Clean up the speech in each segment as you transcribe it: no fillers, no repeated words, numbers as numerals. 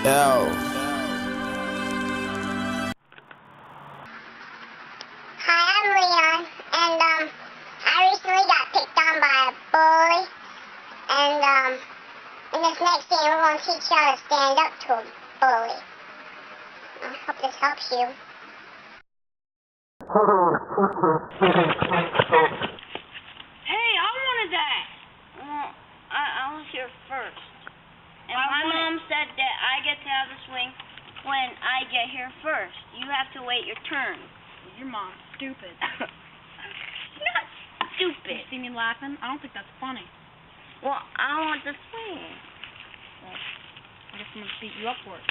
Yo. Hi, I'm Leon, and I recently got picked on by a bully, and in this next scene we're going to teach you how to stand up to a bully. I hope this helps you. Hey, I wanted that. Well, I was here first. And my mom said that I get to have the swing when I get here first. You have to wait your turn. Your mom's stupid. Not stupid. You see me laughing? I don't think that's funny. Well, I want the swing. Well, I guess I'm going to beat you up for it.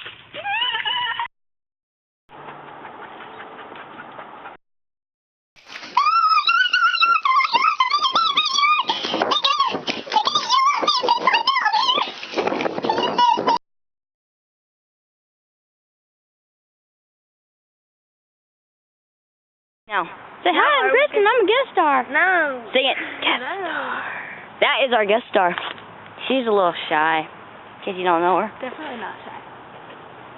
No. Say hi, I'm Kristen. I'm a guest star. No. Sing it. Guest star. That is our guest star. She's a little shy, in case you don't know her. Definitely not shy.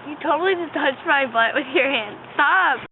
You totally just touched my butt with your hand. Stop.